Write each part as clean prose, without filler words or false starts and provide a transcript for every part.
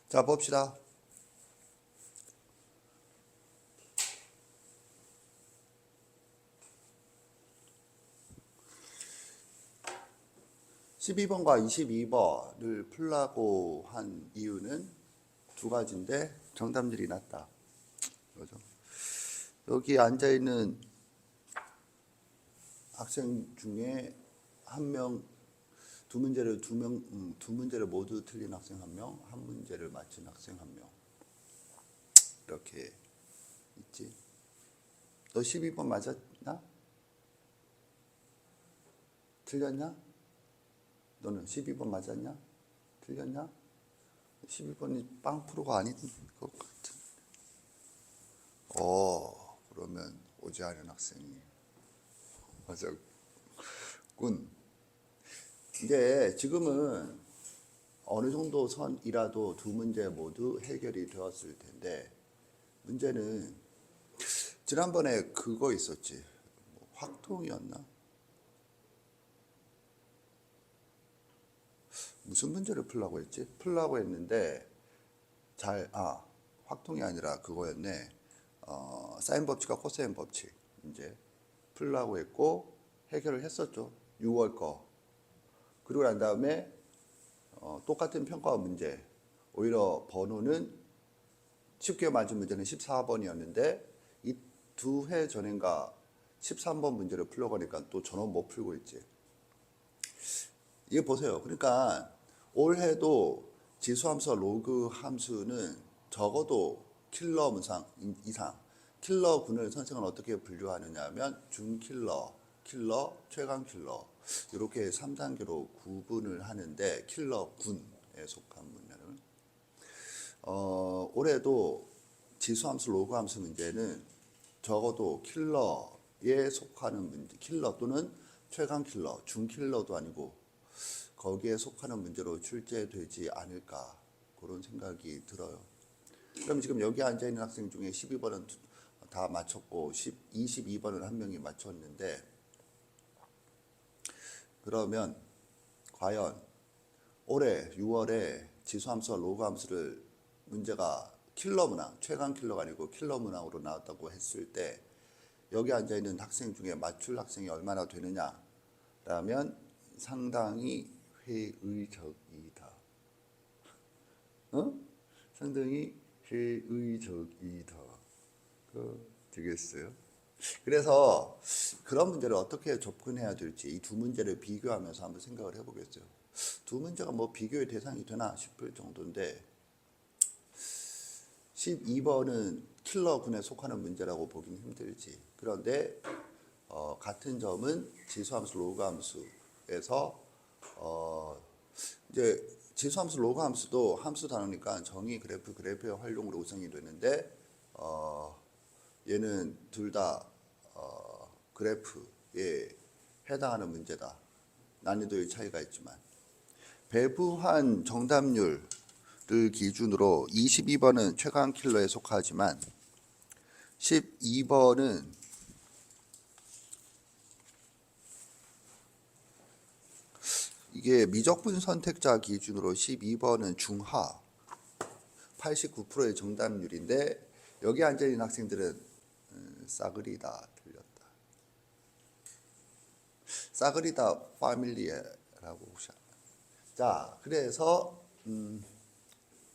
자, 봅시다. (12번과) (22번을) 풀라고 한 이유는 두 가지인데 정답률이 낮다. 그죠? 여기 앉아있는 학생 중에 한 명, 두 문제를 모두 틀린 학생 한 명, 한 문제를 맞힌 학생 한 명. 이렇게 있지. 너 12번 맞았나? 틀렸냐? 너는 12번 맞았냐? 틀렸냐? 12번이 빵프로가 아닌 것 같은. 그러면 오지않은 학생이 맞았군. 이제 지금은 어느 정도 선이라도 두 문제 모두 해결이 되었을 텐데, 문제는 지난번에 그거 있었지. 확통이었나? 무슨 문제를 풀라고 했지? 풀라고 했는데 확통이 아니라 그거였네. 사인 법칙과 코사인 법칙 이제 풀라고 했고 해결을 했었죠. 6월 거. 그리고 난 다음에 똑같은 평가원 문제. 오히려 번호는 쉽게 맞은 문제는 14번이었는데 이 두 해 전인가 13번 문제를 풀려고 하니까 또 전원 못 풀고 있지. 이게 보세요. 그러니까 올해도 지수함수와 로그 함수는 적어도 킬러 문상 이상, 킬러군을 선생은 어떻게 분류하느냐 하면 중킬러, 킬러, 최강킬러 이렇게 3단계로 구분을 하는데, 킬러군에 속한 문제는 올해도 지수함수, 로그함수 문제는 적어도 킬러에 속하는 문제, 킬러 또는 최강킬러, 중킬러도 아니고 거기에 속하는 문제로 출제되지 않을까, 그런 생각이 들어요. 그럼 지금 여기 앉아있는 학생 중에 12번은 다 맞췄고 22번은 한 명이 맞췄는데, 그러면 과연 올해 6월에 지수함수와 로그함수를 문제가 킬러 문항, 최강 킬러가 아니고 킬러 문항으로 나왔다고 했을 때 여기 앉아있는 학생 중에 맞출 학생이 얼마나 되느냐 라면 상당히 회의적이다. 상당히 회의적이다. 되겠어요? 그래서 그런 문제를 어떻게 접근해야 될지 이 두 문제를 비교하면서 한번 생각을 해보겠어요. 두 문제가 뭐 비교의 대상이 되나 싶을 정도인데, 12번은 킬러군에 속하는 문제라고 보기는 힘들지. 그런데 같은 점은 지수함수, 로그함수에서 이제 지수함수, 로그함수도 함수 단어니까 정의, 그래프의 활용으로 구성이 되는데, 얘는 둘 다 그래프에 해당하는 문제다. 난이도의 차이가 있지만 배부한 정답률을 기준으로 22번은 최강킬러에 속하지만 12번은 이게 미적분 선택자 기준으로 12번은 중하 89%의 정답률인데, 여기 앉아있는 학생들은 싸그리다 틀렸다. 싸그리다 파밀리에라고 혹시. 자, 그래서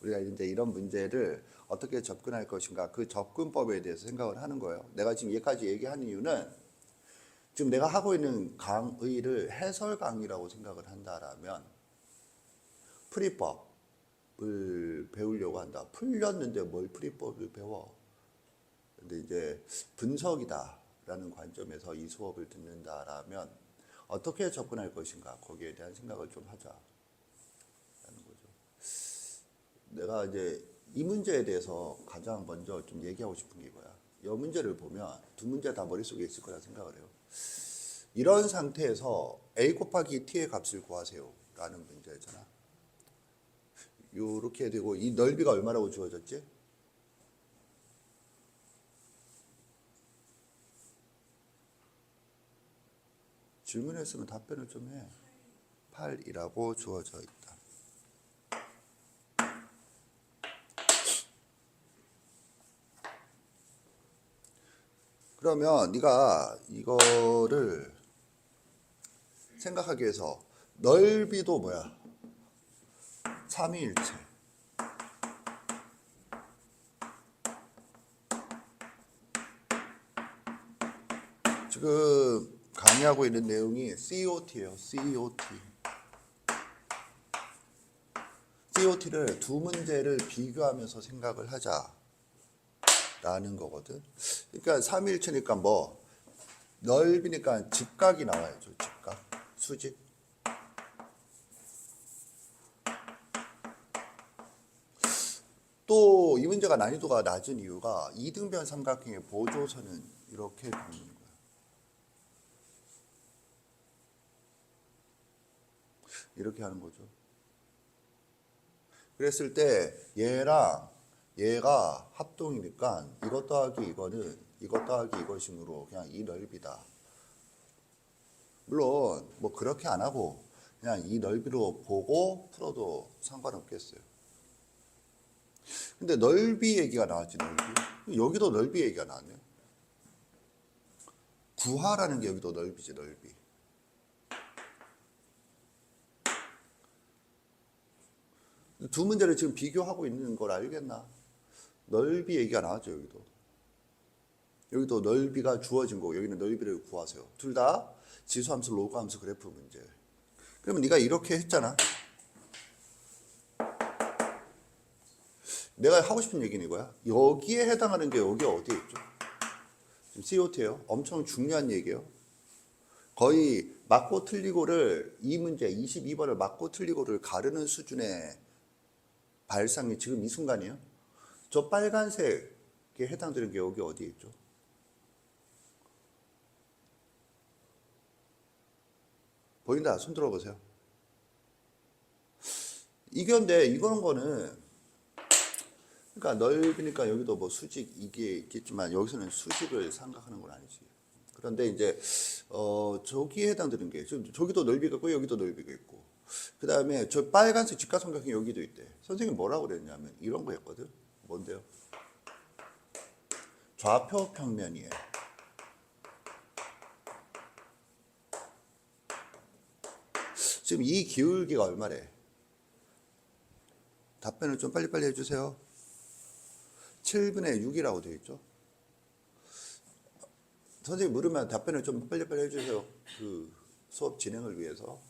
우리가 이제 이런 문제를 어떻게 접근할 것인가, 그 접근법에 대해서 생각을 하는 거예요. 내가 지금 여기까지 얘기하는 이유는 지금 내가 하고 있는 강의를 해설 강의라고 생각을 한다라면 풀이법을 배우려고 한다. 풀렸는데 뭘 풀이법을 배워? 근데 이제 분석이다라는 관점에서 이 수업을 듣는다라면 어떻게 접근할 것인가, 거기에 대한 생각을 좀 하자라는 거죠. 내가 이제 이 문제에 대해서 가장 먼저 좀 얘기하고 싶은 게 이거야. 이 문제를 보면 두 문제 다 머릿속에 있을 거라 생각을 해요. 이런 상태에서 a 곱하기 t의 값을 구하세요 라는 문제잖아. 이렇게 되고 이 넓이가 얼마라고 주어졌지? 질문했으면 답변을 좀 해. 8이라고 주어져 있다. 그러면 네가 이거를 생각하기 위해서 넓이도 뭐야? 삼위일체. 지금 강의하고 있는 내용이 COT예요. COT. COT를 두 문제를 비교하면서 생각을 하자라는 거거든. 그러니까 삼위일체니까 뭐 넓이니까 직각이 나와야죠. 직각. 수직. 또 이 문제가 난이도가 낮은 이유가 이등변 삼각형의 보조선은 이렇게 긋는 거야. 이렇게 하는 거죠. 그랬을 때 얘랑 얘가 합동이니까 이것 더하기 이거는 이것 더하기 이것이므로 그냥 이 넓이다. 물론 뭐 그렇게 안 하고 그냥 이 넓이로 보고 풀어도 상관없겠어요. 근데 넓이 얘기가 나왔지, 넓이. 여기도 넓이 얘기가 나왔네요. 구하라는 게 여기도 넓이지, 넓이. 두 문제를 지금 비교하고 있는 걸 알겠나? 넓이 얘기가 나왔죠, 여기도. 여기도 넓이가 주어진 거고 여기는 넓이를 구하세요. 둘 다 지수함수, 로그함수 그래프 문제. 그러면 네가 이렇게 했잖아. 내가 하고 싶은 얘기는 이거야. 여기에 해당하는 게 여기 어디에 있죠? 지금 COT예요. 엄청 중요한 얘기예요. 거의 맞고 틀리고를 이 문제 22번을 맞고 틀리고를 가르는 수준의 발상이 지금 이 순간이에요. 저 빨간색에 해당되는 게 여기 어디에 있죠? 보인다. 손 들어보세요. 이건데 이거는 거는 그러니까 넓이니까 여기도 뭐 수직 이게 있겠지만 여기서는 수직을 생각하는 건 아니지. 그런데 이제 저기에 해당되는 게 저기도 넓이가 있고 여기도 넓이가 있고 그 다음에 저 빨간색 직각삼각형 여기도 있대. 선생님 뭐라고 그랬냐면 이런 거 했거든. 뭔데요? 좌표 평면이에요. 지금 이 기울기가 얼마래? 답변을 좀 빨리빨리 해주세요. 7분의 6이라고 되어 있죠. 선생님 물으면 답변을 좀 빨리빨리 해주세요. 그 수업 진행을 위해서.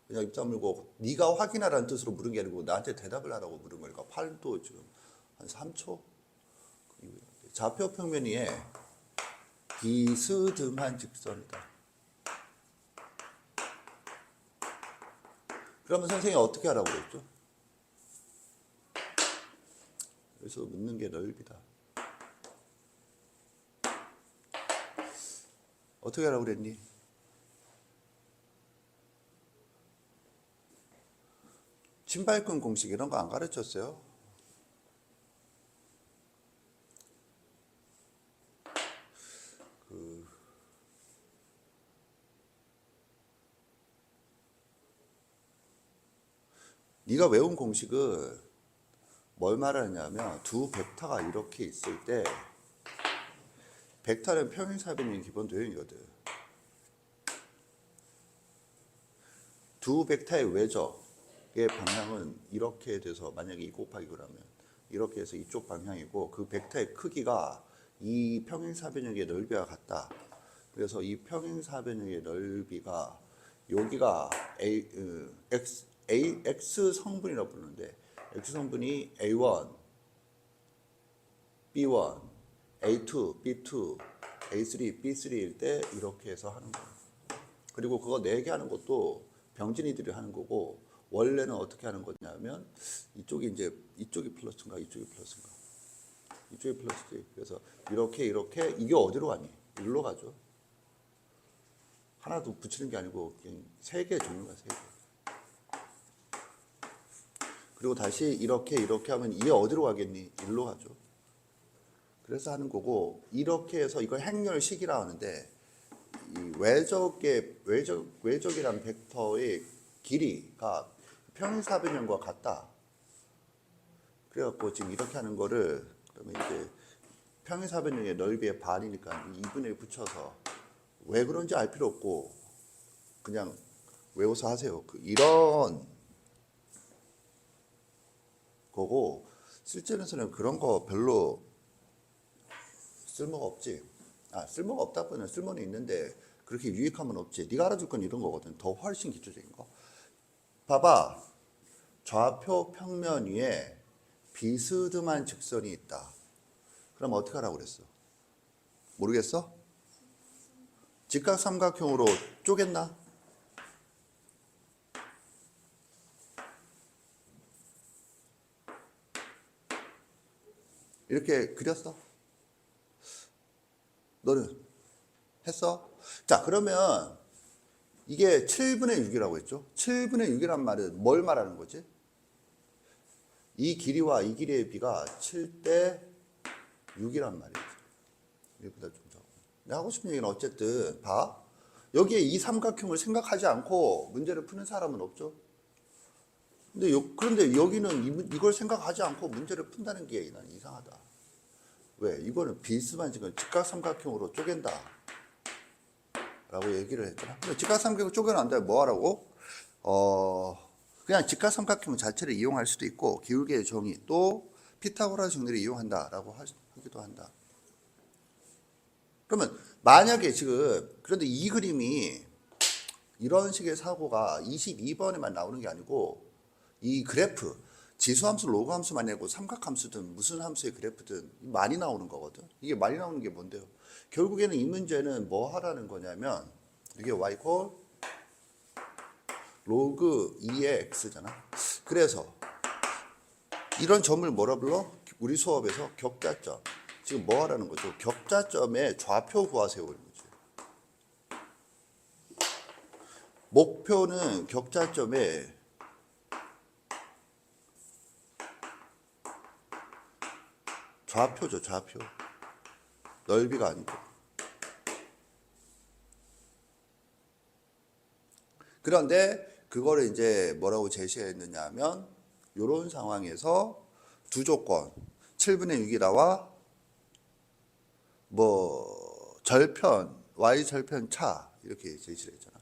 그냥 입 다물고 네가 확인하라는 뜻으로 물은 게 아니고 나한테 대답을 하라고 물은 거니까 8도 지금 한 3초? 좌표 평면 위에 비스듬한 직선이다. 그러면 선생님이 어떻게 하라고 그랬죠? 그래서 묻는 게 넓이다. 어떻게 하라고 그랬니? 침발권 공식 이런 거 안 가르쳤어요? 네가 외운 공식은 뭘 말하냐면 두 벡터가 이렇게 있을 때 벡터는 평행사변인 기본 도형이거든. 두 벡터의 외적의 방향은 이렇게 돼서 만약에 2 곱하기 그러면 이렇게 해서 이쪽 방향이고 그 벡터의 크기가 이 평행사변형의 넓이와 같다. 그래서 이 평행사변형의 넓이가 여기가 X 성분이라고 부르는데 X 성분이 A1, B1, A2, B2, A3, B3일 때 이렇게 해서 하는 거예요. 그리고 그거 4개 하는 것도 병진이들이 하는 거고 원래는 어떻게 하는 거냐면 이쪽이 이제 이쪽이 플러스인가 이쪽이 플러스인가 이쪽이 플러스지. 그래서 이렇게 이게 어디로 가니? 일로 가죠. 하나도 붙이는 게 아니고 그냥 3개 종류가 3개. 그리고 다시 이렇게 하면 이게 어디로 가겠니? 일로 가죠. 그래서 하는 거고 이렇게 해서 이걸 행렬식이라 하는데 이 외적이란 벡터의 길이가 평행사변형과 같다. 그래갖고 지금 이렇게 하는 거를 그러면 이제 평행사변형의 넓이의 반이니까 2분의 1 붙여서 왜 그런지 알 필요 없고 그냥 외워서 하세요. 이런 거고 실전에서는 그런 거 별로 쓸모가 없지. 쓸모가 없다고는 쓸모는 있는데 그렇게 유익함은 없지. 네가 알아줄 건 이런 거거든. 더 훨씬 기초적인 거. 봐봐. 좌표 평면 위에 비스듬한 직선이 있다. 그럼 어떻게 하라고 그랬어? 모르겠어? 직각삼각형으로 쪼갰나? 이렇게 그렸어? 너는 했어? 자, 그러면 이게 7분의 6이라고 했죠? 7분의 6이란 말은 뭘 말하는 거지? 이 길이와 이 길이의 비가 7대 6이란 말이지. 이보다 좀 적어. 내가 하고 싶은 얘기는 어쨌든 봐. 여기에 이 삼각형을 생각하지 않고 문제를 푸는 사람은 없죠. 그런데 여기는 이걸 생각하지 않고 문제를 푼다는 게 난 이상하다. 왜? 이거는 비스만 지금 직각삼각형으로 쪼갠다 라고 얘기를 했잖아. 근데 직각삼각형 쪼개놨는데 뭐 하라고? 그냥 직각삼각형 자체를 이용할 수도 있고 기울기의 정의 또 피타고라스 정리를 이용한다 라고 하기도 한다. 그러면 만약에 지금 그런데 이 그림이 이런 식의 사고가 22번에만 나오는 게 아니고 이 그래프 지수함수 로그함수만 아니고 삼각함수든 무슨 함수의 그래프든 많이 나오는 거거든. 이게 많이 나오는 게 뭔데요? 결국에는 이 문제는 뭐 하라는 거냐면 이게 y 콜 로그 2의 x잖아. 그래서 이런 점을 뭐라 불러? 우리 수업에서 격자점. 지금 뭐 하라는 거죠? 격자점의 좌표 구하세요. 이런 거지. 목표는 격자점의 좌표죠, 좌표. 넓이가 아니고. 그런데 그거를 이제 뭐라고 제시했느냐 하면 이런 상황에서 두 조건 7분의 6이 나와 뭐 절편 y 절편 차 이렇게 제시를 했잖아.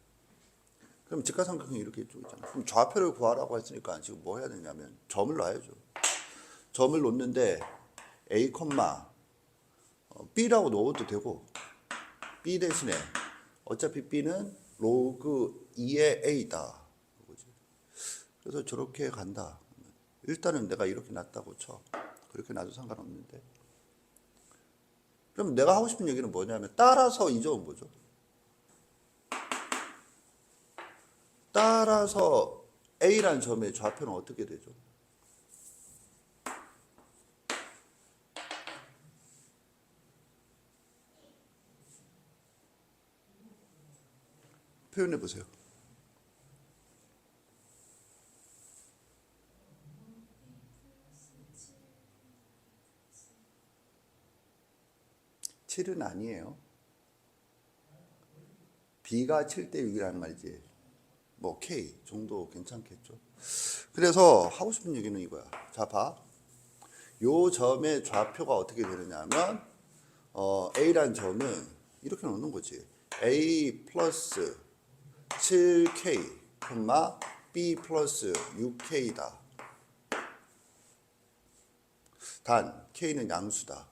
그럼 직각삼각형이 이렇게 쭉 있잖아. 그럼 좌표를 구하라고 했으니까 지금 뭐 해야 되냐면 점을 놔야죠. 점을 놓는데 a, b라고 넣어도 되고 b 대신에 어차피 b는 로그 2의 a다. 그래서 저렇게 간다. 일단은 내가 이렇게 놨다고 쳐. 그렇게 놔도 상관없는데. 그럼 내가 하고 싶은 얘기는 뭐냐면 따라서 이 점은 뭐죠? 따라서 A라는 점의 좌표는 어떻게 되죠? 표현해 보세요. 칠은 아니에요. B가 7대 6이라는 말이지. 뭐 K 정도 괜찮겠죠. 그래서 하고 싶은 얘기는 이거야. 자, 봐. 요 점의 좌표가 어떻게 되느냐 하면 A라는 점은 이렇게 놓는 거지. A 플러스 7K, B 플러스 6K다. 단 K는 양수다.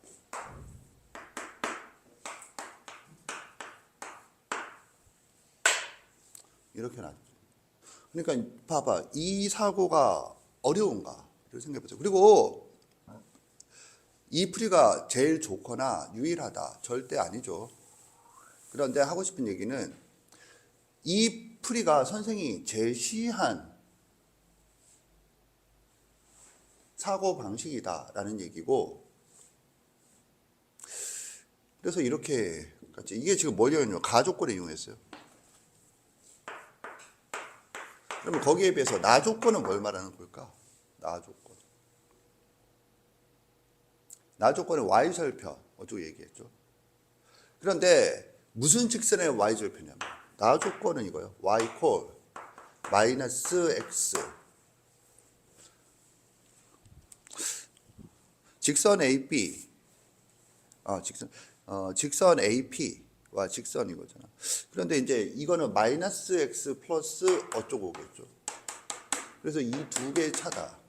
이렇게 놨죠. 그러니까 봐봐. 이 사고가 어려운가? 이렇게 생각해보세요. 그리고 이 풀이가 제일 좋거나 유일하다. 절대 아니죠. 그런데 하고 싶은 얘기는 이 풀이가 선생이 제시한 사고 방식이다라는 얘기고, 그래서 이렇게 이게 지금 뭐냐면 가조건을 이용했어요. 그러면 거기에 비해서 나조건은 뭘 말하는 걸까? 나조건. 나조건은 y절편 어쩌고 얘기했죠. 그런데 무슨 직선의 y절편이냐면 나조건은 이거예요. y 콜 마이너스 x 직선 AB 직선 AP와 직선 이거잖아. 그런데 이제 이거는 마이너스 x 플러스 어쩌고 오겠죠. 그래서 이 두 개의 차다.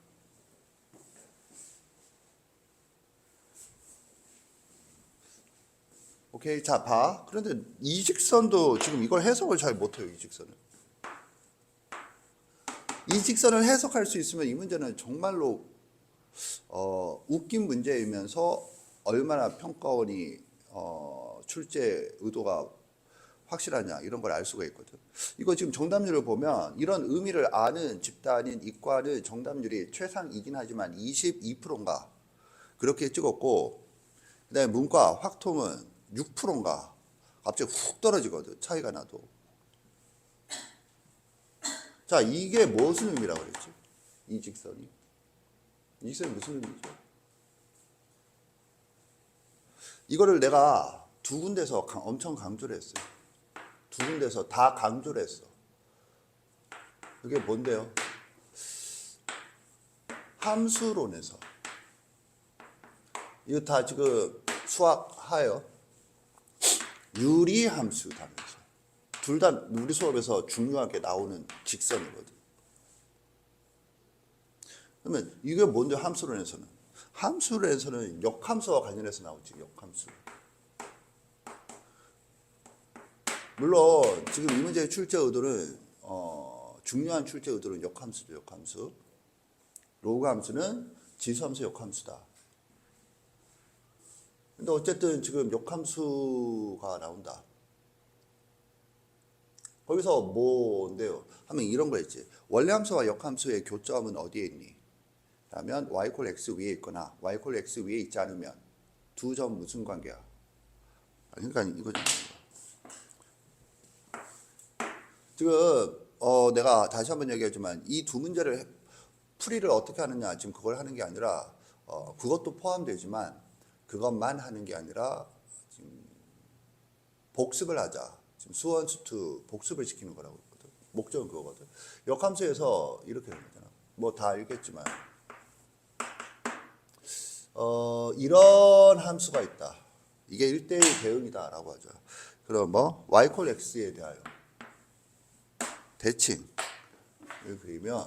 오케이, 자 봐. 그런데 이 직선도 지금 이걸 해석을 잘 못해요. 이 직선은. 이 직선을 해석할 수 있으면 이 문제는 정말로 웃긴 문제이면서 얼마나 평가원이 출제 의도가 확실하냐 이런 걸 알 수가 있거든. 이거 지금 정답률을 보면 이런 의미를 아는 집단인 이과는 정답률이 최상이긴 하지만 22%인가 그렇게 찍었고, 그다음에 문과 확통은 6%인가 갑자기 훅 떨어지거든. 차이가 나도. 자, 이게 무슨 의미라고 그랬지? 이 직선이 무슨 의미죠? 이거를 내가 두 군데서 엄청 강조를 했어요. 두 군데서 다 강조를 했어. 그게 뭔데요? 함수론에서. 이거 다 지금 수학하여 유리함수다면서. 둘 다 우리 수업에서 중요하게 나오는 직선이거든. 그러면 이게 뭔데 함수론에서는? 함수론에서는 역함수와 관련해서 나오지. 역함수. 물론 지금 이 문제의 출제 의도는 중요한 출제 의도는 역함수죠. 역함수. 로그 함수는 지수함수 역함수다. 근데 어쨌든 지금 역함수가 나온다. 거기서 뭔데요? 하면 이런 거 있지. 원래함수와 역함수의 교점은 어디에 있니? 라면 y 콜 x 위에 있거나 y 콜 x 위에 있지 않으면 두 점 무슨 관계야? 그러니까 이거죠. 지금 내가 다시 한번 얘기하지만 이 두 문제를 풀이를 어떻게 하느냐 지금 그걸 하는 게 아니라 그것도 포함되지만 그것만 하는 게 아니라 지금 복습을 하자. 지금 수원 수투 복습을 시키는 거라고 했거든. 목적은 그거거든. 역함수에서 이렇게 되는 거잖아. 뭐 다 알겠지만 이런 함수가 있다. 이게 1대1 대응이다라고 하죠. 그럼 뭐 y 콜 x에 대하여 대칭을 그리면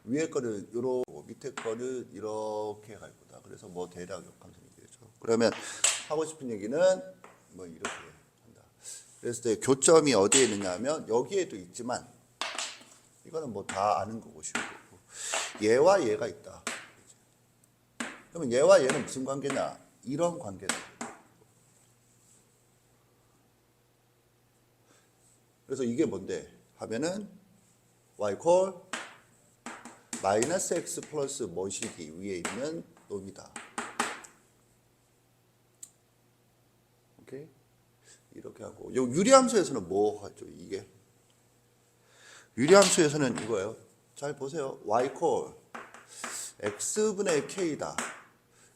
위에 거는 요렇고 밑에 거는 이렇게 갈 거다. 그래서 뭐 대략 역함수는 되죠. 그러면 하고 싶은 얘기는 뭐 이렇게 한다. 그랬을 때 교점이 어디에 있느냐 하면 여기에도 있지만 이거는 뭐 다 아는 거고 쉬운 거고 얘와 얘가 있다. 그러면 얘와 얘는 무슨 관계냐? 이런 관계다. 그래서 이게 뭔데? 하면은 y 콜 마이너스 x 플러스 뭐시기 위에 있는 놈이다. 오케이? 이렇게 하고 요 유리함수에서는 뭐 하죠? 이게 유리함수에서는 이거예요. 잘 보세요. y 콜 x분의 k다.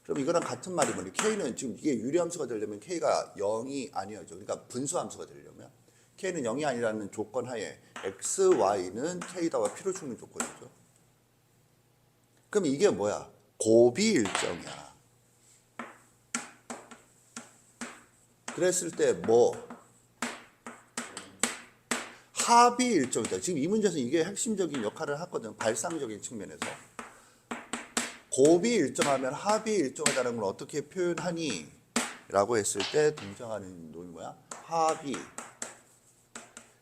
그럼 이거랑 같은 말이 뭐니? k는 지금 이게 유리함수가 되려면 k가 0이 아니어죠. 그러니까 분수함수가 되려면 k는 0이 아니라는 조건 하에 x, y는 k다와 필요 충분 조건이죠. 그럼 이게 뭐야? 곱이 일정이야. 그랬을 때 뭐? 합이 일정이다. 지금 이 문제에서 이게 핵심적인 역할을 하거든. 발상적인 측면에서. 곱이 일정하면 합이 일정하다는 걸 어떻게 표현하니? 라고 했을 때 등장하는 놈이 뭐야? 합이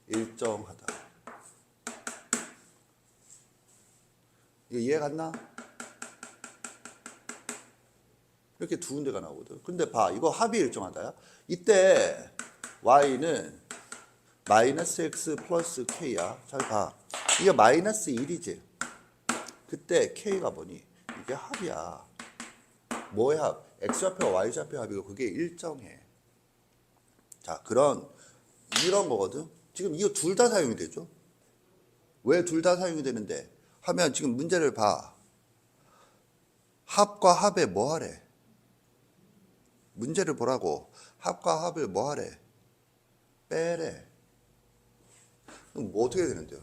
일정하다. 이거 이해 갔나? 이렇게 두 군데가 나오거든. 근데 봐, 이거 합이 일정하다야. 이때 y는 마이너스 x 플러스 k야. 잘 봐. 이게 마이너스 1이지. 그때 k가 뭐니? 이게 합이야. 뭐의 합? x좌표와 y좌표 합이고 그게 일정해. 자, 이런 거거든. 지금 이거 둘 다 사용이 되죠. 왜 둘 다 사용이 되는데? 하면 지금 문제를 봐. 합과 합에 뭐 하래? 문제를 보라고. 합과 합을 뭐 하래? 빼래. 그럼 뭐 어떻게 되는데요?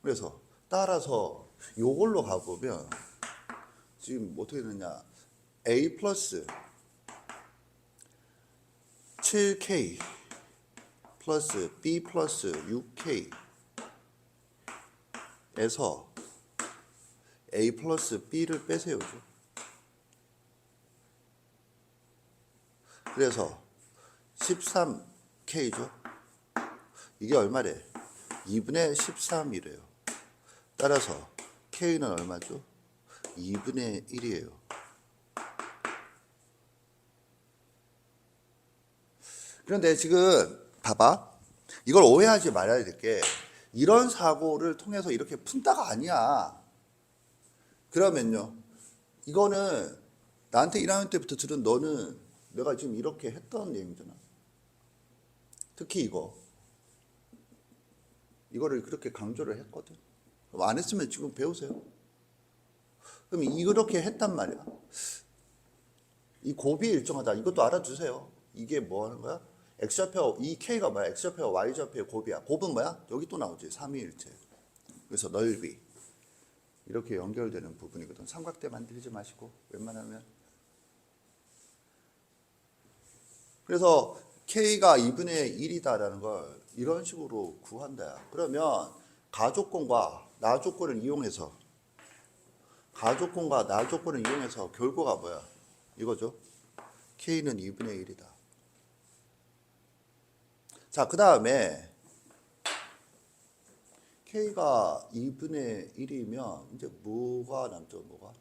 그래서 따라서 요걸로 가보면 지금 어떻게 되느냐? A 플러스 7K 플러스 B 플러스 6K에서 A 플러스 B를 빼세요죠. 그래서 13K죠. 이게 얼마래? 2분의 13이래요. 따라서 K는 얼마죠? 2분의 1이에요. 그런데 지금 봐봐. 이걸 오해하지 말아야 될 게 이런 사고를 통해서 이렇게 푼다가 아니야. 그러면요. 이거는 나한테 1학년 때부터 들은 너는 내가 지금 이렇게 했던 얘기잖아. 특히 이거를 그렇게 강조를 했거든. 그럼 안 했으면 지금 배우세요. 그럼 이렇게 했단 말이야. 이 곱이 일정하다. 이것도 알아두세요. 이게 뭐 하는 거야? X좌표, 이 K가 뭐야? X좌표와 Y좌표의 곱이야. 곱은 뭐야? 여기 또 나오지. 삼위일체. 그래서 넓이. 이렇게 연결되는 부분이거든. 삼각대 만들지 마시고 웬만하면. 그래서 K가 2분의 1이다라는 걸 이런 식으로 구한다. 그러면 가조건과 나조건을 이용해서 결과가 뭐야? 이거죠. K는 2분의 1이다. 자, 그 다음에 K가 2분의 1이면 이제 뭐가 남죠? 뭐가?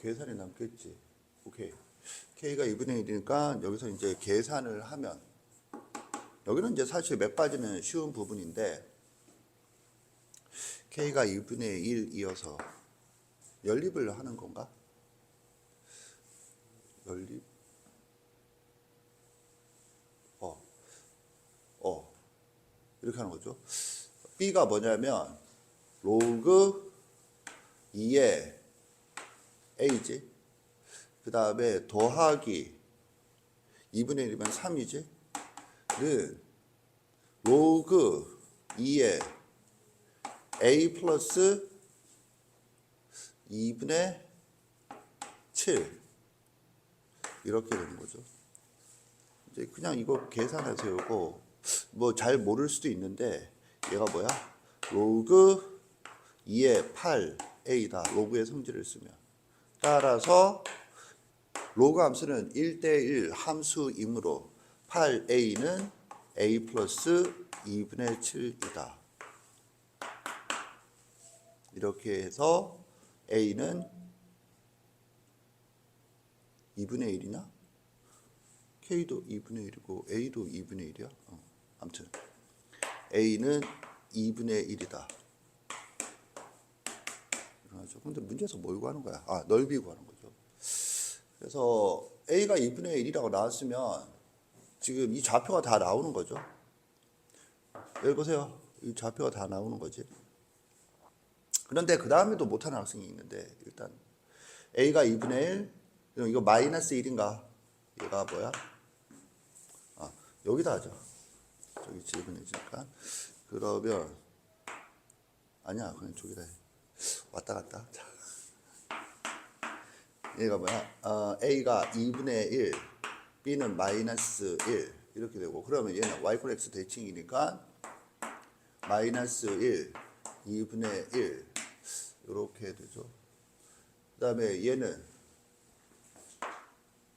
계산이 남겠지. 오케이. K가 2분의 1이니까 여기서 이제 계산을 하면 여기는 이제 사실 몇 가지는 쉬운 부분인데 K가 2분의 1이어서 연립을 하는 건가? 연립? 이렇게 하는 거죠. B가 뭐냐면 로그 2의 A지. 그 다음에 더하기 2분의 1이면 3이지. 는 로그 2의 A 플러스 2분의 7 이렇게 되는 거죠. 이제 그냥 이거 계산하세요고 뭐 잘 모를 수도 있는데 얘가 뭐야? 로그 2의 8A다. 로그의 성질을 쓰면. 따라서 로그 함수는 1대1 함수이므로 8A는 A 플러스 2분의 7이다. 이렇게 해서 A는 2분의 1이나? K도 2분의 1이고 A도 2분의 1이야? 아무튼 A는 2분의 1이다. 근데 문제에서 뭘 구하는 거야? 넓이 구하는 거죠. 그래서 A가 2분의 1이라고 나왔으면 지금 이 좌표가 다 나오는 거죠. 여기 보세요. 이 좌표가 다 나오는 거지. 그런데 그 다음에도 못하는 학생이 있는데 일단 A가 2분의 1, 그럼 이거 마이너스 1인가? 얘가 뭐야? 여기다 하죠. 저기 2분의 1이니까. 그러면 아니야, 그냥 저기다 해. 왔다 갔다. 얘가 뭐야? A가 2분의 1, B는 마이너스 1 이렇게 되고 그러면 얘는 Y 콜 X 대칭이니까 마이너스 1, 2분의 1 이렇게 되죠. 그 다음에 얘는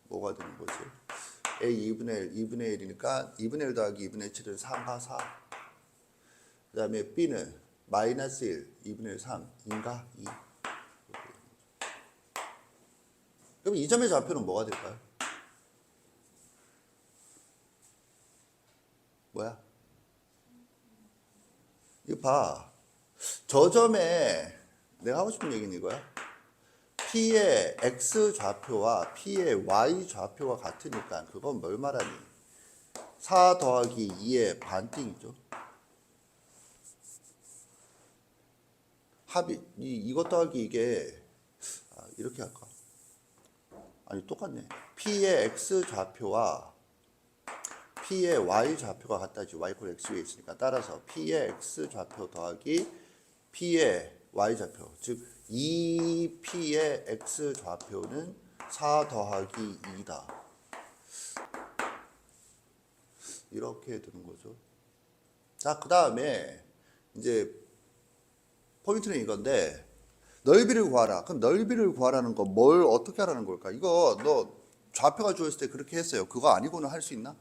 뭐가 되는 거지? A 2분의 1, 2분의 1이니까 2분의 1 더하기 2분의 7은 3가 4. 그 다음에 B는 마이너스 1, 2분의 1, 3, 2인가? 2. 그럼 이 점의 좌표는 뭐가 될까요? 뭐야? 이거 봐. 저 점에 내가 하고 싶은 얘기는 이거야. P의 X 좌표와 P의 Y 좌표가 같으니까 그건 뭘 말하니? 4 더하기 2의 반띵이죠. 합이 이것 더하기 이게 이렇게 할까? 아니 똑같네. P의 X 좌표와 P의 Y 좌표가 같다지. Y = X 위에 있으니까. 따라서 P의 X 좌표 더하기 P의 Y 좌표, 즉 2P의 X 좌표는 4 더하기 2다. 이렇게 되는 거죠. 자, 그 다음에 이제 포인트는 이건데, 넓이를 구하라. 그럼 넓이를 구하라는 거 뭘 어떻게 하라는 걸까? 이거 너 좌표가 주어졌을 때 그렇게 했어요. 그거 아니고는 할 수 있나?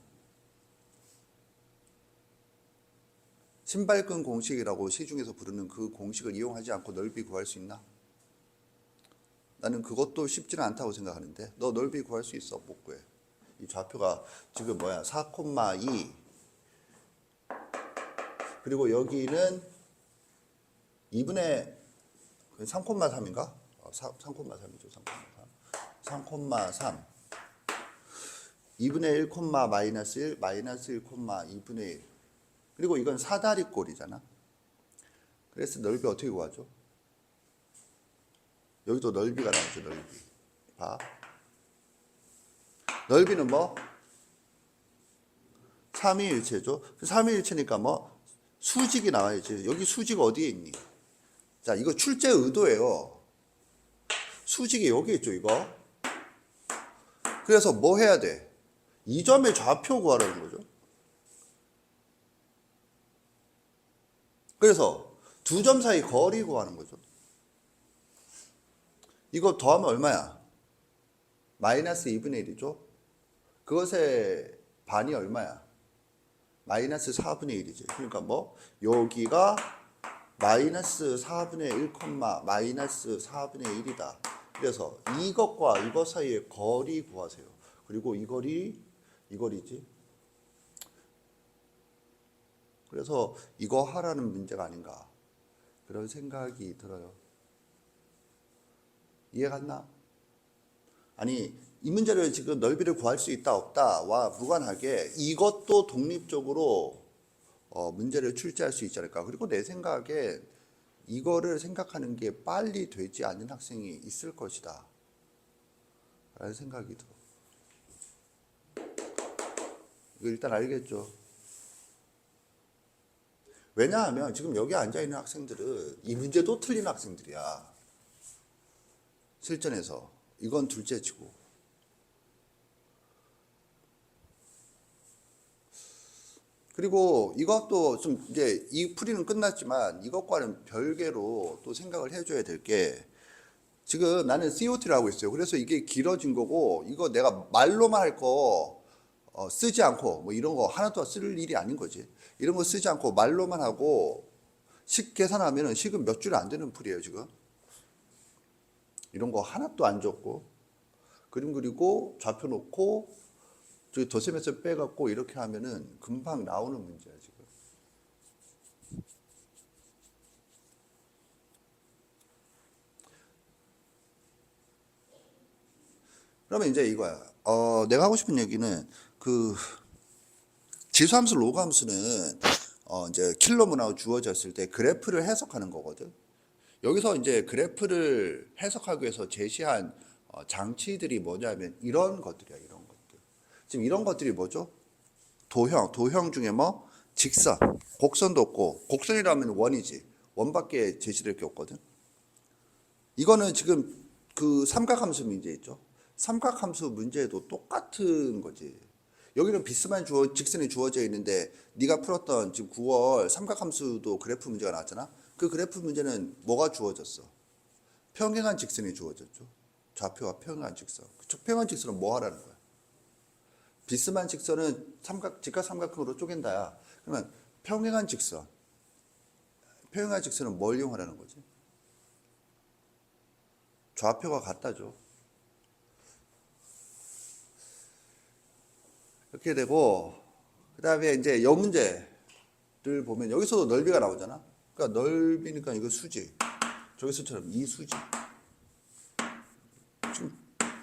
신발끈 공식이라고 시중에서 부르는 그 공식을 이용하지 않고 넓이 구할 수 있나? 나는 그것도 쉽지는 않다고 생각하는데, 너 넓이 구할 수 있어? 못 구해. 이 좌표가 지금 뭐야? 4,2, 그리고 여기는 2분의 3,3인가? 3,3이죠. 3,3. 2분의 1, 마이너스 1, 마이너스 1, 2분의 1. 그리고 이건 사다리꼴이잖아. 그래서 넓이 어떻게 구하죠? 여기도 넓이가 나오죠. 넓이. 봐. 넓이는 뭐? 삼위일체죠. 삼위일체니까 뭐? 수직이 나와야지. 여기 수직 어디에 있니? 자, 이거 출제 의도예요. 수직이 여기 있죠, 이거. 그래서 뭐 해야 돼? 이 점의 좌표 구하라는 거죠. 그래서 두 점 사이 거리 구하는 거죠. 이거 더하면 얼마야? 마이너스 2분의 1이죠. 그것의 반이 얼마야? 마이너스 4분의 1이지. 그러니까 뭐 여기가 마이너스 4분의 1, 마이너스 4분의 1이다. 그래서 이것과 이것 사이의 거리 구하세요. 그리고 이 거리지. 그래서 이거 하라는 문제가 아닌가, 그런 생각이 들어요. 이해 갔나? 아니, 이 문제를 지금 넓이를 구할 수 있다 없다와 무관하게 이것도 독립적으로 문제를 출제할 수 있지 않을까. 그리고 내 생각에 이거를 생각하는 게 빨리 되지 않는 학생이 있을 것이다 라는 생각이 들어. 이거 일단 알겠죠? 왜냐하면 지금 여기 앉아있는 학생들은 이 문제도 틀린 학생들이야. 실전에서. 이건 둘째치고. 그리고 이것도 좀 이제 이 풀이는 끝났지만 이것과는 별개로 또 생각을 해줘야 될 게, 지금 나는 COT를 하고 있어요. 그래서 이게 길어진 거고, 이거 내가 말로만 할 거 쓰지 않고 뭐 이런 거 하나도 쓸 일이 아닌 거지. 이런 거 쓰지 않고 말로만 하고 식 계산하면은 식은 몇 줄 안 되는 풀이에요 지금. 이런 거 하나도 안 줬고, 그림 그리고 좌표 놓고 저기 덧셈에서 빼갖고 이렇게 하면은 금방 나오는 문제야 지금. 그러면 이제 이거야. 내가 하고 싶은 얘기는 그 지수함수, 로그함수는 이제 킬로문하고 주어졌을 때 그래프를 해석하는 거거든. 여기서 이제 그래프를 해석하기 위해서 제시한 장치들이 뭐냐면 이런 것들이야. 이런 것들. 지금 이런 것들이 뭐죠? 도형 중에 뭐 직선, 곡선도 없고, 곡선이라면 원이지. 원밖에 제시될 게 없거든. 이거는 지금 그 삼각함수 문제 있죠. 삼각함수 문제도 똑같은 거지. 여기는 비스만 직선이 주어져 있는데 네가 풀었던 지금 9월 삼각함수도 그래프 문제가 나왔잖아. 그 그래프 문제는 뭐가 주어졌어? 평행한 직선이 주어졌죠. 좌표와 평행한 직선. 평행한 직선은 뭐 하라는 거야? 비스만 직선은 직각삼각형으로 쪼갠다야. 그러면 평행한 직선은 뭘 이용하라는 거지? 좌표가 같다죠. 이렇게 되고, 그 다음에 이제 여 문제를 보면 여기서도 넓이가 나오잖아. 그러니까 넓이니까 이거 수직. 저기서처럼 이 수직. 지금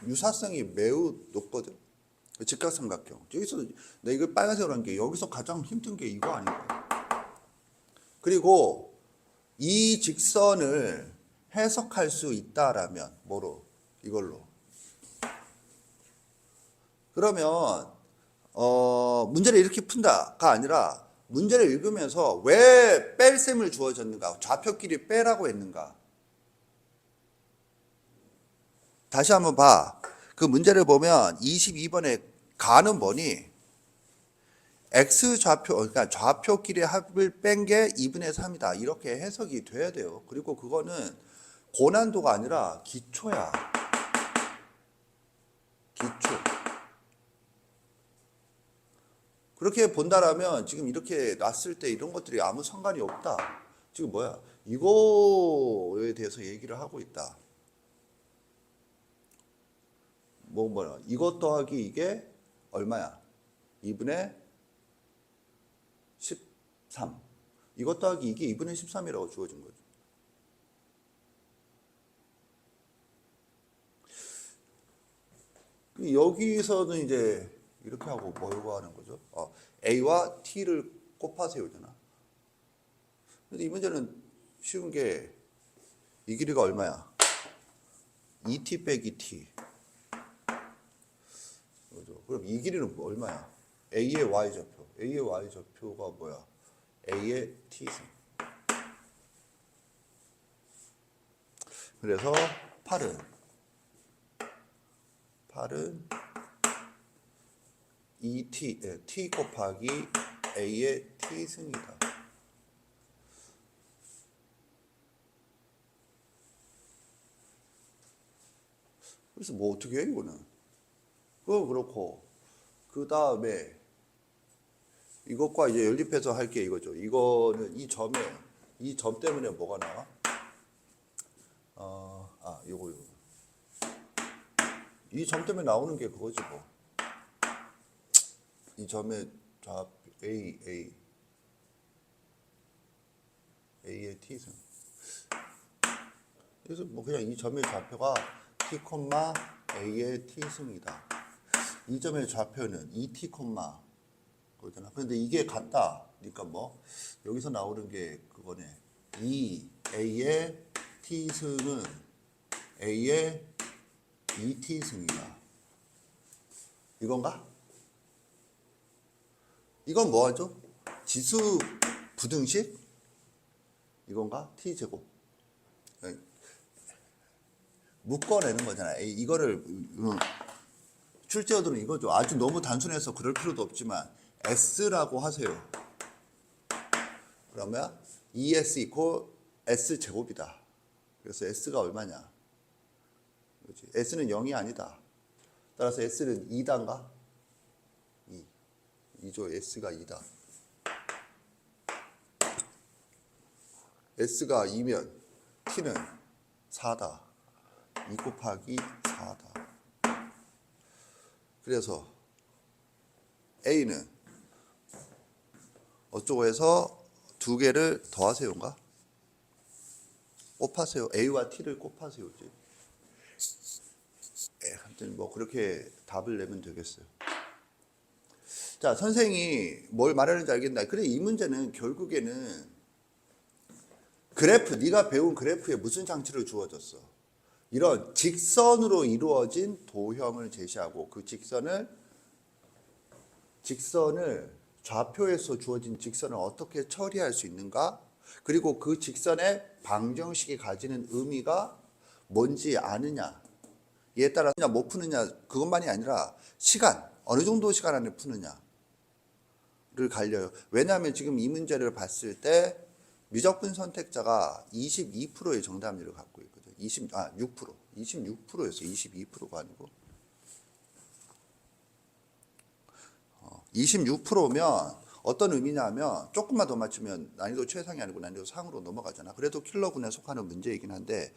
유사성이 매우 높거든. 직각삼각형. 여기서 내가 이걸 빨간색으로 한 게 여기서 가장 힘든 게 이거 아닌가. 그리고 이 직선을 해석할 수 있다라면 뭐로? 이걸로. 그러면 문제를 이렇게 푼다가 아니라 문제를 읽으면서 왜 뺄셈을 주어졌는가? 좌표끼리 빼라고 했는가? 다시 한번 봐. 그 문제를 보면 22번에 가는 뭐니? x 좌표, 그러니까 좌표끼리 합을 뺀 게 2분의 3이다. 이렇게 해석이 돼야 돼요. 그리고 그거는 고난도가 아니라 기초야. 기초. 그렇게 본다라면 지금 이렇게 놨을 때 이런 것들이 아무 상관이 없다. 지금 뭐야? 이거에 대해서 얘기를 하고 있다. 뭐야? 이것 더하기 이게 얼마야? 2분의 13. 이것 더하기 이게 2분의 13이라고 주어진 거죠. 여기서는 이제 이렇게 하고 뭘 하는 거죠? A와 T를 곱하세요잖아. 근데 이 문제는 쉬운 게 이 길이가 얼마야? 2T 빼기 T. 그죠? 그럼 이 길이는 얼마야? A의 Y좌표. A의 Y좌표가 뭐야? A의 T승. 그래서 8은 T 곱하기 A의 T승이다. 그래서 뭐 어떻게 해 이거는? 그거 그렇고 그 다음에 이것과 이제 연립해서 할 게 이거죠. 이거는 이 점 때문에 뭐가 나와? 요거. 이 점 때문에 나오는 게 그거지 뭐. 이 점의 좌표 A의 T승. 그래서 뭐 그냥 이 점의 좌표가 T, A의 T승이다. 이 점의 좌표는 2T, 그러잖아. 그런데 이게 같다. 그러니까 뭐 여기서 나오는 게 그거네. 이 A의 T승은 A의 2T승이다. 이건가? 이건 뭐하죠? 지수 부등식? 이건가? T제곱. 묶어내는 거잖아. 이거를 출제어들은 이거죠. 아주 너무 단순해서 그럴 필요도 없지만 S라고 하세요. 그러면 ES 이퀄 S제곱이다. 그래서 S가 얼마냐? 그렇지. S는 0이 아니다. 따라서 S는 2단가? 2죠. S가 2다. S가 2면 T는 4다. 2 곱하기 4다. 그래서 A는 어쩌고 해서 두 개를 더하세요인가? 곱하세요. A와 T를 곱하세요지. 아무튼 뭐 그렇게 답을 내면 되겠어요. 자, 선생이 뭘 말하는지 알겠나? 그래, 이 문제는 결국에는 그래프, 네가 배운 그래프에 무슨 장치를 주어졌어? 이런 직선으로 이루어진 도형을 제시하고 그 직선을 좌표에서 주어진 직선을 어떻게 처리할 수 있는가? 그리고 그 직선의 방정식이 가지는 의미가 뭔지 아느냐? 이에 따라 못 푸느냐 그것만이 아니라 시간, 어느 정도 시간 안에 푸느냐를 갈려요. 왜냐하면 지금 이 문제를 봤을 때 미적분 선택자가 22%의 정답률을 갖고 있거든요. 26%였어요. 22%가 아니고. 26%면 어떤 의미냐면 조금만 더 맞추면 난이도 최상이 아니고 난이도 상으로 넘어가잖아. 그래도 킬러군에 속하는 문제이긴 한데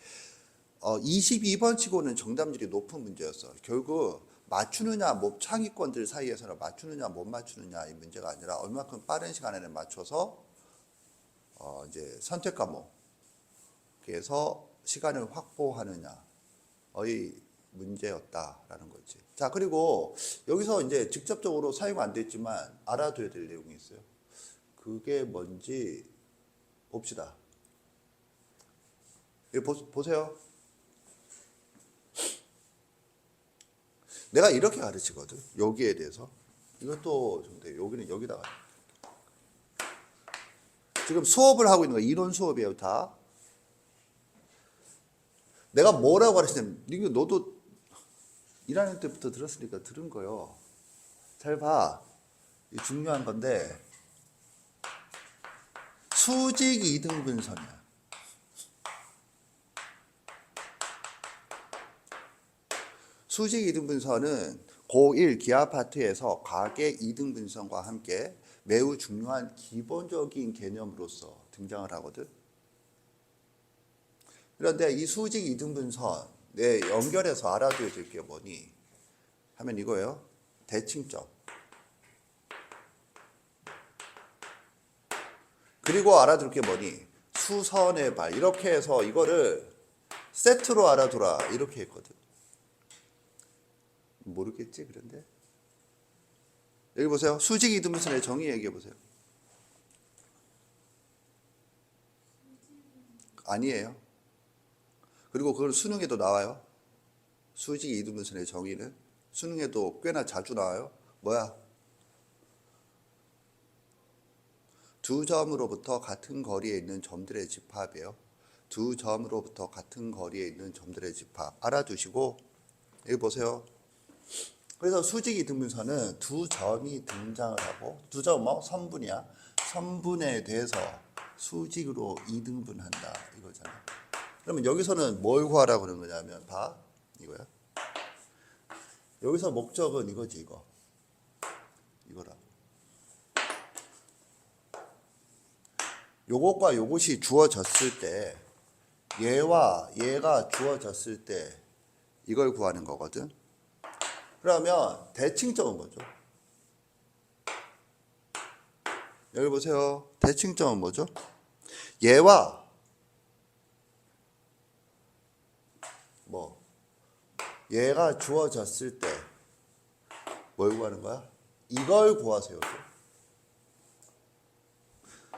22번 치고는 정답률이 높은 문제였어. 결국 맞추느냐, 상위권들 사이에서는 맞추느냐, 못 맞추느냐 이 문제가 아니라 얼마큼 빠른 시간 안에 맞춰서 이제 선택 과목에서 시간을 확보하느냐의 문제였다라는 거지. 자, 그리고 여기서 이제 직접적으로 사용 안 됐지만 알아둬야 될 내용이 있어요. 그게 뭔지 봅시다. 이거 보세요. 내가 이렇게 가르치거든. 여기에 대해서. 이것도 좀 돼. 여기는 여기다가. 지금 수업을 하고 있는 거 이론 수업이에요, 다. 내가 뭐라고 가르치냐면, 이거 너도 1학년 때부터 들었으니까 들은 거요. 잘 봐. 이게 중요한 건데, 수직 이등분선이야. 수직 이등분선은 고1 기하 파트에서 가계 이등분선과 함께 매우 중요한 기본적인 개념으로서 등장을 하거든. 그런데 이 수직 이등분선에 연결해서 알아둬야 될 게 뭐니 하면 이거예요. 대칭점. 그리고 알아둘 게 뭐니 수선의 발. 이렇게 해서 이거를 세트로 알아둬라 이렇게 했거든. 모르겠지 그런데 여기 보세요. 수직 이등분선의 정의 얘기해 보세요. 아니에요. 그리고 그걸 수능에도 나와요. 수직 이등분선의 정의는 수능에도 꽤나 자주 나와요. 뭐야? 두 점으로부터 같은 거리에 있는 점들의 집합이에요. 두 점으로부터 같은 거리에 있는 점들의 집합 알아두시고 여기 보세요. 그래서 수직 이등분선은 두 점이 등장을 하고 두 점 뭐? 선분이야. 선분에 대해서 수직으로 이등분한다 이거잖아. 그러면 여기서는 뭘 구하라고 그러는 거냐면 봐 이거야. 여기서 목적은 이거지 이거라. 요것과 요것이 주어졌을 때 얘와 얘가 주어졌을 때 이걸 구하는 거거든. 그러면 대칭점은 뭐죠? 여기 보세요. 대칭점은 뭐죠? 얘와 얘가 주어졌을 때 뭘 구하는 거야? 이걸 구하세요.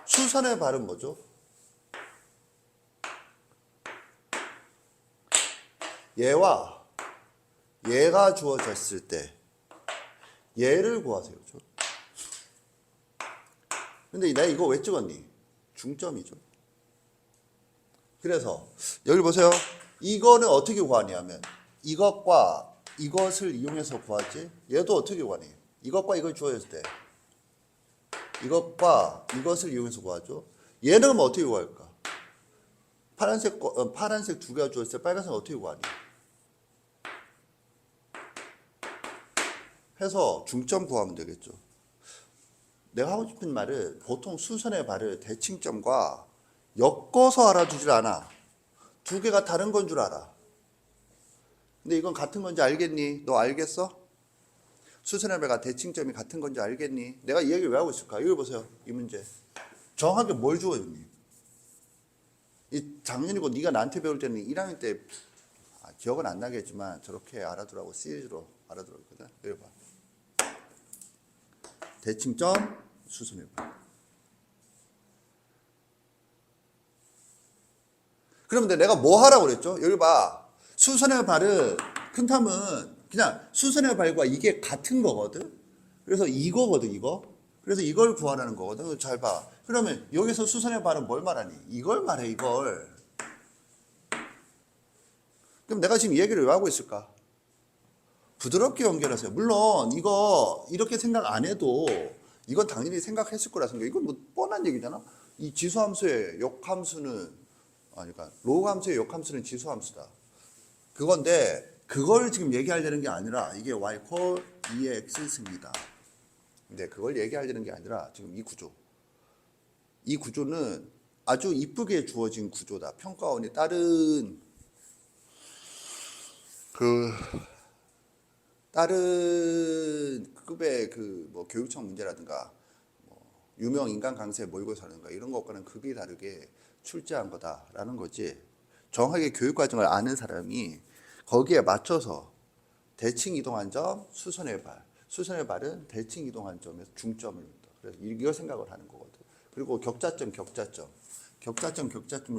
수선의 발은 뭐죠? 얘와 얘가 주어졌을 때 얘를 구하세요. 근데 내가 이거 왜 찍었니? 중점이죠. 그래서 여기 보세요. 이거는 어떻게 구하냐면 이것과 이것을 이용해서 구하지. 얘도 어떻게 구하니? 이것과 이걸 주어졌을 때 이것과 이것을 이용해서 구하죠. 얘는 그럼 어떻게 구할까? 파란색 두 개가 주어졌을 때 빨간색 어떻게 구하니? 해서 중점 구하면 되겠죠. 내가 하고 싶은 말은 보통 수선의 발을 대칭점과 엮어서 알아두질 않아. 두 개가 다른 건 줄 알아. 근데 이건 같은 건지 알겠니? 너 알겠어? 수선의 발과 대칭점이 같은 건지 알겠니? 내가 이 얘기를 왜 하고 있을까? 이거 보세요. 이 문제. 정확하게 뭘 주어줬니? 이 작년이고 네가 나한테 배울 때는 1학년 때 기억은 안 나겠지만 저렇게 알아두라고 시리즈로 알아두라거든. 여기 봐. 대칭점, 수선의 발. 그러면 내가 뭐 하라고 그랬죠? 여기 봐. 수선의 발은 큰 탐은 그냥 수선의 발과 이게 같은 거거든. 그래서 이거거든, 이거. 그래서 이걸 구하라는 거거든. 잘 봐. 그러면 여기서 수선의 발은 뭘 말하니? 이걸 말해, 이걸. 그럼 내가 지금 이 얘기를 왜 하고 있을까? 부드럽게 연결하세요. 물론 이거 이렇게 생각 안 해도 이건 당연히 생각했을 거라 생각. 이건 뭐 뻔한 얘기잖아. 이 지수함수의 역함수는 그러니까 로그함수의 역함수는 지수함수다. 그건데 그걸 지금 얘기하려는 게 아니라 이게 y 콜 2x승이다. 근데 그걸 얘기하려는 게 아니라 지금 이 구조. 이 구조는 아주 이쁘게 주어진 구조다. 평가원이 다른 급의 뭐 교육청 문제라든가 유명 인간 강세 모의고사라든가 이런 것과는 급이 다르게 출제한 거다라는 거지. 정확하게 교육 과정을 아는 사람이 거기에 맞춰서 대칭 이동한 점, 수선의 발. 수선의 발은 대칭 이동한 점에서 중점을 둔다. 그래서 이거 생각을 하는 거거든. 그리고 격자점을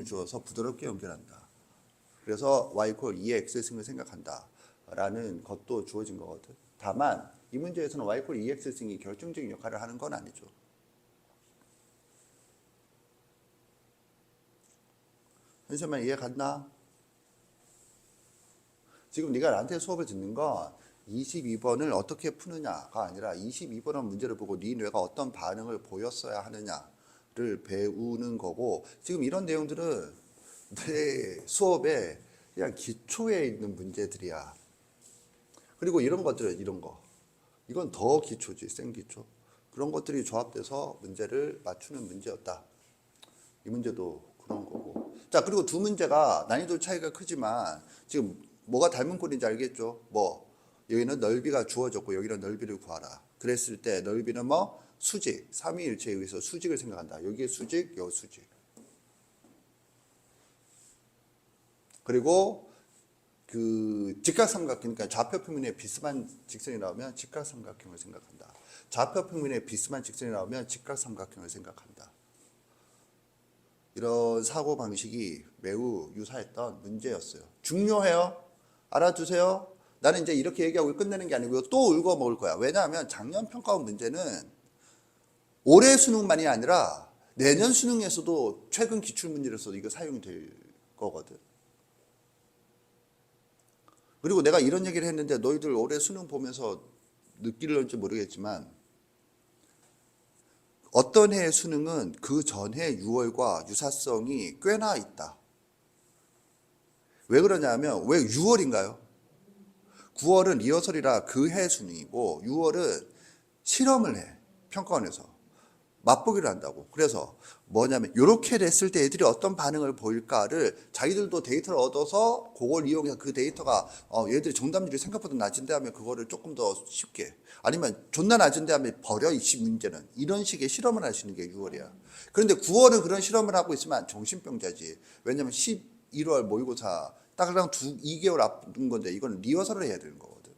주어서 부드럽게 연결한다. 그래서 y 이퀄 2의 x승을 생각한다 라는 것도 주어진 거거든. 다만 이 문제에서는 y 이퀄 2x승이 결정적인 역할을 하는 건 아니죠. 현수만 이해 갔나? 지금 네가 나한테 수업을 듣는 건 22번을 어떻게 푸느냐가 아니라 22번의 문제를 보고 네 뇌가 어떤 반응을 보였어야 하느냐를 배우는 거고, 지금 이런 내용들은 내 수업에 그냥 기초에 있는 문제들이야. 그리고 이런 것들은 이런 거. 이건 더 기초지, 생기초. 그런 것들이 조합돼서 문제를 맞추는 문제였다. 이 문제도 그런 거고. 자, 그리고 두 문제가 난이도 차이가 크지만 지금 뭐가 닮은 꼴인지 알겠죠? 뭐 여기는 넓이가 주어졌고 여기는 넓이를 구하라. 그랬을 때 넓이는 뭐 수직, 삼위일체에 의해서 수직을 생각한다. 여기에 수직, 여기 수직. 그리고 그 직각삼각형, 그러니까 좌표평면에 비스만 직선이 나오면 직각삼각형을 생각한다. 좌표평면에 비스만 직선이 나오면 직각삼각형을 생각한다. 이런 사고방식이 매우 유사했던 문제였어요. 중요해요. 알아두세요. 나는 이제 이렇게 얘기하고 끝내는 게 아니고요. 또 울고 먹을 거야. 왜냐하면 작년 평가원 문제는 올해 수능만이 아니라 내년 수능에서도 최근 기출문제로서도 이거 사용이 될 거거든. 그리고 내가 이런 얘기를 했는데 너희들 올해 수능 보면서 느낄런지 모르겠지만 어떤 해의 수능은 그 전해 6월과 유사성이 꽤나 있다. 왜 그러냐면 왜 6월인가요? 9월은 리허설이라 그 해 수능이고 6월은 실험을 해. 평가원에서. 맛보기를 한다고. 그래서 뭐냐면 이렇게 됐을 때 애들이 어떤 반응을 보일까를 자기들도 데이터를 얻어서 그걸 이용해서 그 데이터가 얘들이 정답률이 생각보다 낮은데 하면 그거를 조금 더 쉽게, 아니면 존나 낮은데 하면 버려 이 문제는, 이런 식의 실험을 하시는 게 6월이야. 그런데 9월은 그런 실험을 하고 있으면 정신병자지. 왜냐면 11월 모의고사 딱랑 2개월 앞둔 건데 이건 리허설을 해야 되는 거거든.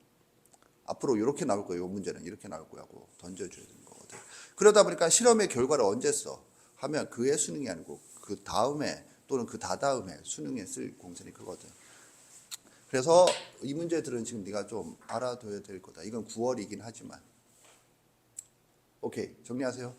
앞으로 이렇게 나올 거예요. 이 문제는 이렇게 나올 거라고 던져줘야 되는 거거든. 그러다 보니까 실험의 결과를 언제 써? 하면 그해 수능이 아니고 그 다음에 또는 그 다다음에 수능에 쓸 공산이 크거든. 그래서 이 문제들은 지금 네가 좀 알아둬야 될 거다. 이건 9월이긴 하지만. 오케이, 정리하세요.